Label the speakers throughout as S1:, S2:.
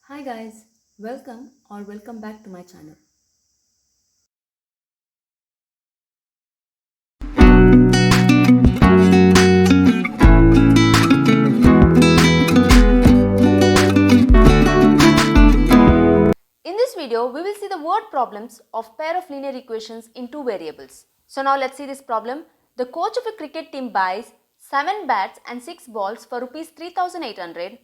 S1: Hi guys, welcome back to my channel.
S2: In this video, we will see the word problems of pair of linear equations in two variables. So now let's see this problem. The coach of a cricket team buys 7 bats and 6 balls for rupees 3800.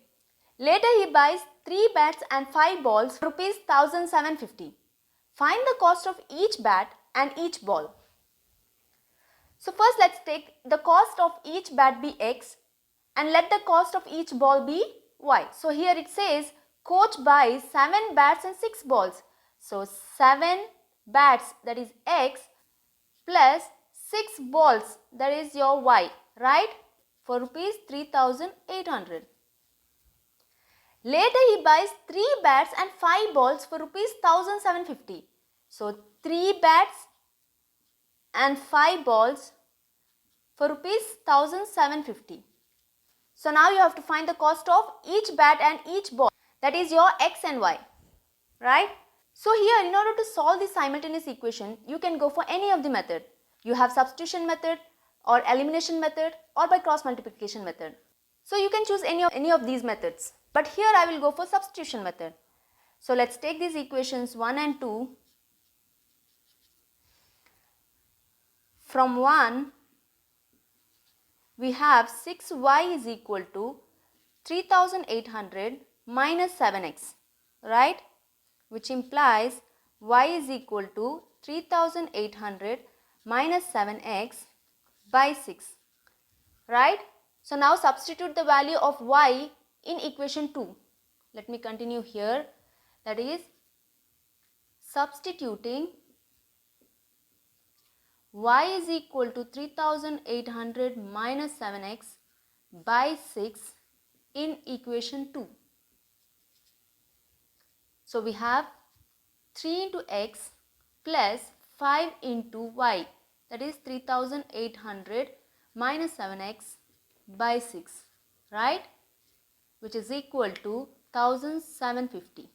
S2: Later he buys 3 bats and 5 balls for rupees 1750. Find the cost of each bat and each ball. So first let's take the cost of each bat be x and let the cost of each ball be y. So here it says coach buys 7 bats and 6 balls. So 7 bats, that is x, plus 6 balls, that is your y, right, for rupees 3800. Later he buys 3 bats and 5 balls for rupees 1750. So 3 bats and 5 balls for rupees 1750. So now you have to find the cost of each bat and each ball, that is your x and y, right? So here, in order to solve this simultaneous equation, you can go for any of the method. You have substitution method or elimination method or by cross multiplication method. So you can choose any of these methods. But here I will go for substitution method. So let's take these equations 1 and 2. From 1, we have 6y is equal to 3800 minus 7x, right, which implies y is equal to 3800 minus 7x by 6, right. So now substitute the value of y in equation 2. Let me continue here, that is substituting y is equal to 3800 minus 7x by 6 in equation 2. So we have 3 into x plus 5 into y, that is 3800 minus 7x by 6, right, which is equal to 1750.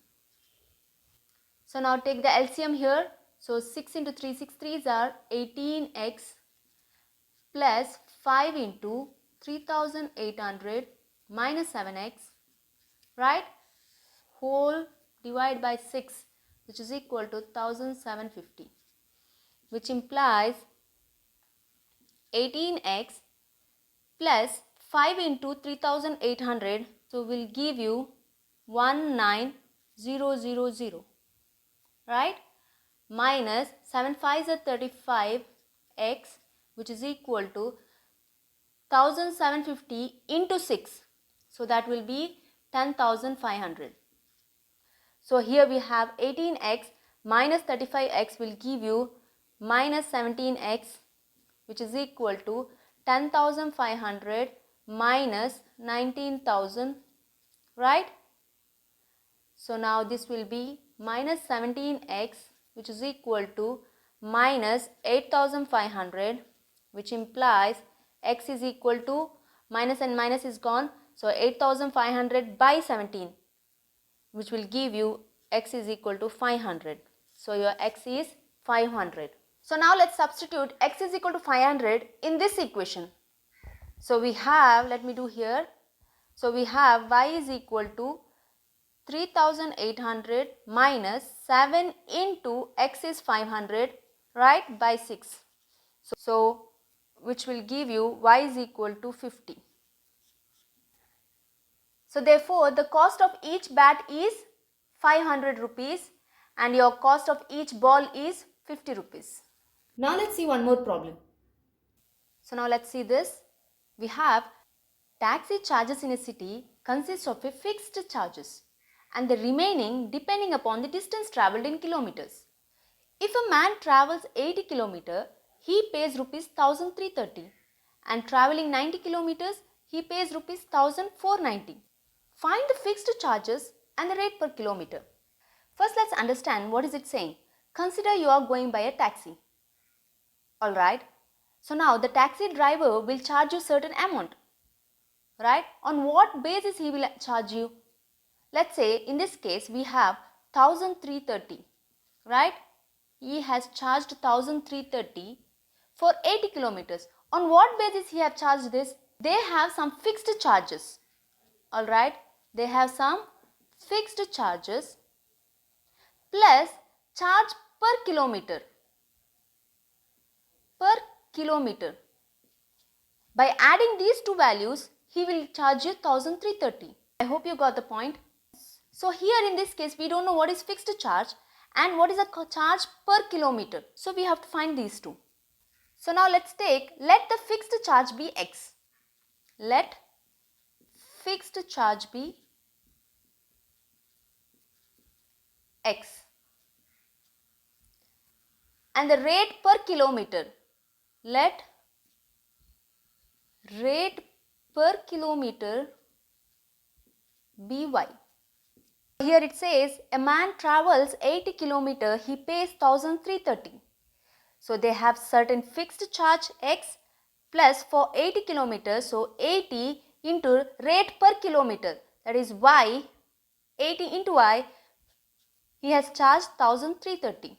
S2: So now take the LCM here. So 6 into 3, 6 3s are 18x plus 5 into 3800 minus 7x, right, whole divide by 6, which is equal to 1750, which implies 18x plus 5 into 3800, so will give you 19000, right, minus 7 5s are 35x, which is equal to 1750 into 6, so that will be 10500. So here we have 18x minus 35x will give you minus 17x, which is equal to 10,500 minus 19,000, right. So now this will be minus 17x, which is equal to minus 8,500, which implies x is equal to minus and minus is gone. So 8,500 by 17, which will give you x is equal to 500. So your x is 500. So now let's substitute x is equal to 500 in this equation. So we have, let me do here. So we have y is equal to 3800 minus 7 into x is 500, right, by 6. So which will give you y is equal to 50. So therefore the cost of each bat is 500 rupees and your cost of each ball is 50 rupees.
S1: Now let's see one more problem.
S2: So now let's see this. We have taxi charges in a city consist of a fixed charges and the remaining depending upon the distance travelled in kilometers. If a man travels 80 kilometers, he pays rupees 1330 and travelling 90 kilometers, he pays rupees 1490. Find the fixed charges and the rate per kilometer. First let's understand what is it saying. Consider you are going by a taxi. Alright. So now the taxi driver will charge you certain amount. Right? On what basis he will charge you? let's say in this case we have 1330, right? He has charged 1330 for 80 kilometers. On what basis he have charged this? They have some fixed charges. Alright, they have some fixed charges plus charge per kilometer. Per kilometer. By adding these two values, he will charge you 1330. I hope you got the point. So here in this case, we don't know what is fixed charge and what is a charge per kilometer. So we have to find these two. So now let the fixed charge be x. Let fixed charge be x. And the rate per kilometer, let rate per kilometer be y. Here it says a man travels 80 kilometer, he pays 1330. So they have certain fixed charge x plus for 80 kilometers, so 80 into rate per kilometer, that is y, 80 into y, he has charged 1330.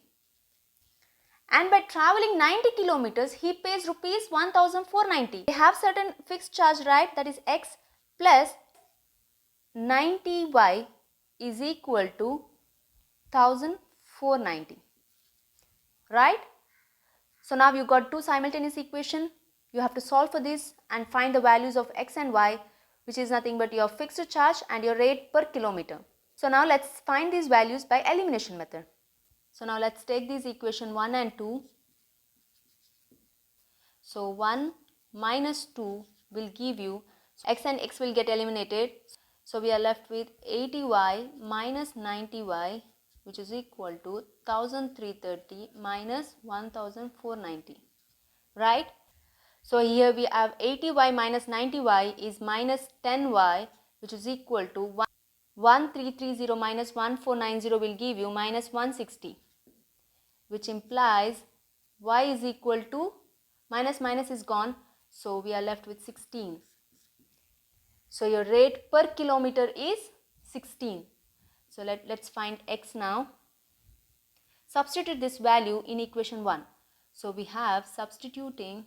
S2: And by traveling 90 kilometers, he pays rupees 1490. They have certain fixed charge, right? That is x plus 90y is equal to 1490, right? So now you got two simultaneous equation. You have to solve for this and find the values of x and y, which is nothing but your fixed charge and your rate per kilometer. So now let's find these values by elimination method. So now let's take these equation 1 and 2. So 1 minus 2 will give you, so x and x will get eliminated. So we are left with 80y minus 90y, which is equal to 1330 minus 1490, right? So here we have 80y minus 90y is minus 10y, which is equal to 1330 minus 1490 will give you minus 160, which implies y is equal to, minus is gone, so we are left with 16. So your rate per kilometer is 16. So let's find x now. Substitute this value in equation 1. So we have substituting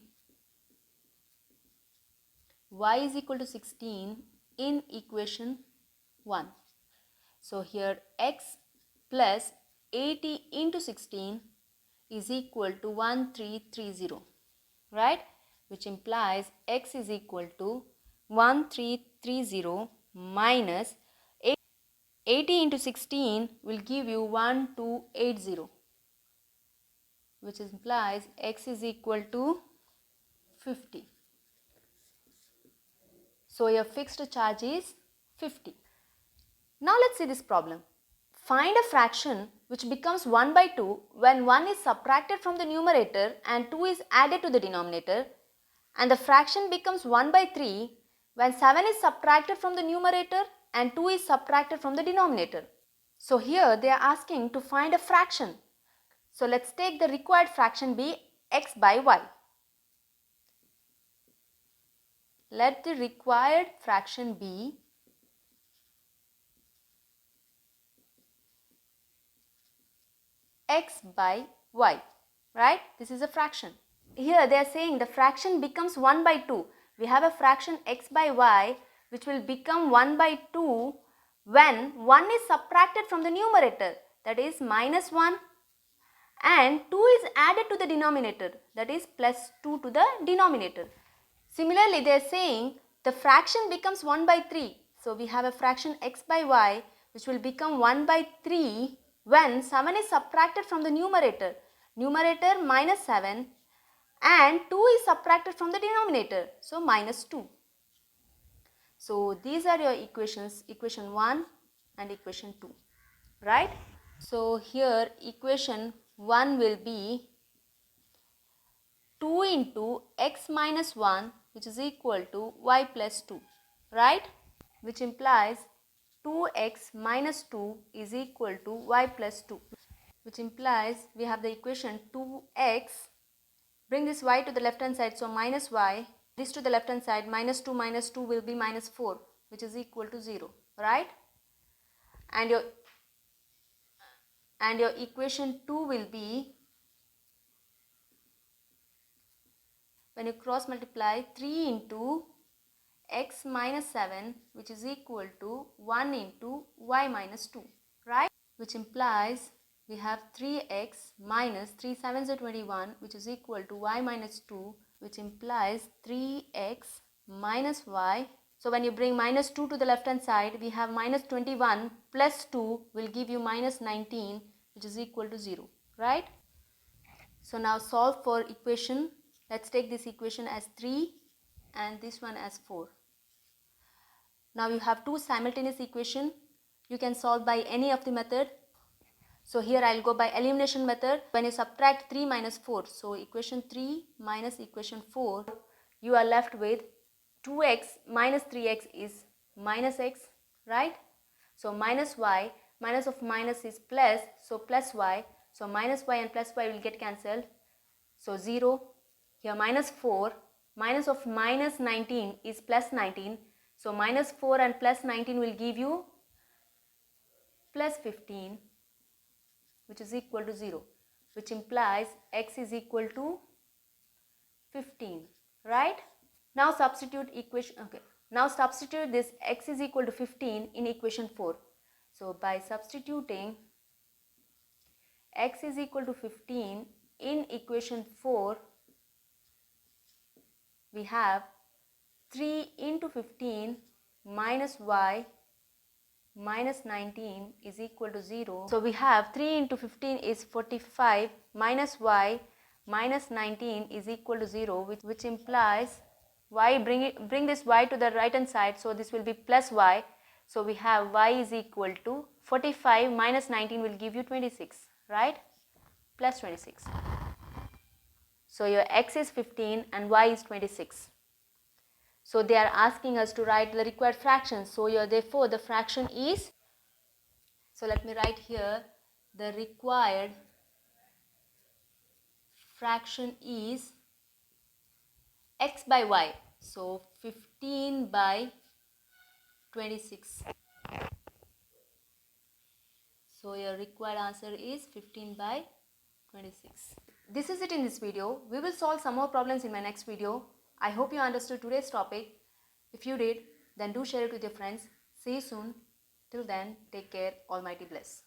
S2: y is equal to 16 in equation 1. So here x plus 80 into 16 is equal to 1330, right? Which implies x is equal to 1330 minus 80 into 16 will give you 1280, which implies x is equal to 50. So your fixed charge is 50. Now let's see this problem. Find a fraction which becomes 1 by 2 when 1 is subtracted from the numerator and 2 is added to the denominator, and the fraction becomes 1 by 3 when 7 is subtracted from the numerator and 2 is subtracted from the denominator. So here they are asking to find a fraction. So let's take the required fraction be x by y. Let the required fraction be x by y, right? This is a fraction. Here they are saying the fraction becomes 1 by 2. We have a fraction x by y which will become 1 by 2 when 1 is subtracted from the numerator, that is minus 1, and 2 is added to the denominator, that is plus 2 to the denominator. Similarly, they are saying the fraction becomes 1 by 3. So we have a fraction x by y which will become 1 by 3 when 7 is subtracted from the numerator, minus 7, and 2 is subtracted from the denominator, so minus 2. So these are your equations, equation 1 and equation 2, right? So here equation 1 will be 2 into x minus 1, which is equal to y plus 2, right? Which implies 2x minus 2 is equal to y plus 2, which implies we have the equation 2x, bring this y to the left hand side, so minus y, this to the left hand side, minus 2 will be minus 4, which is equal to 0, right? and your equation 2 will be, when you cross multiply, 3 into x minus 7, which is equal to 1 into y minus 2, right? Which implies we have 3x minus 3 7s are 21, which is equal to y minus 2, which implies 3x minus y. So when you bring minus 2 to the left hand side, we have minus 21 plus 2 will give you minus 19, which is equal to 0, right? So now solve for equation. Let's take this equation as 3 and this one as 4. Now you have two simultaneous equation. You can solve by any of the method. So here I'll go by elimination method. When you subtract 3 minus 4, so equation 3 minus equation 4, you are left with 2x minus 3x is minus x, right? So minus y, minus of minus is plus, so plus y. So minus y and plus y will get cancelled. So 0. Here minus 4, minus of minus 19 is plus 19. So minus 4 and plus 19 will give you plus 15, which is equal to 0, which implies x is equal to 15, right? Now substitute equation, okay. Now substitute this x is equal to 15 in equation 4. So by substituting x is equal to 15 in equation 4, we have 3 into 15 minus y minus 19 is equal to 0. So we have 3 into 15 is 45 minus y minus 19 is equal to 0, which implies y, bring this y to the right hand side, so this will be plus y. So we have y is equal to 45 minus 19 will give you 26, right? Plus 26. So your x is 15 and y is 26. So they are asking us to write the required fraction. So therefore the fraction is, so let me write here, the required fraction is x by y. So 15 by 26. So your required answer is 15 by 26. This is it in this video. We will solve some more problems in my next video. I hope you understood today's topic. If you did, then do share it with your friends. See you soon. Till then, take care. Almighty bless.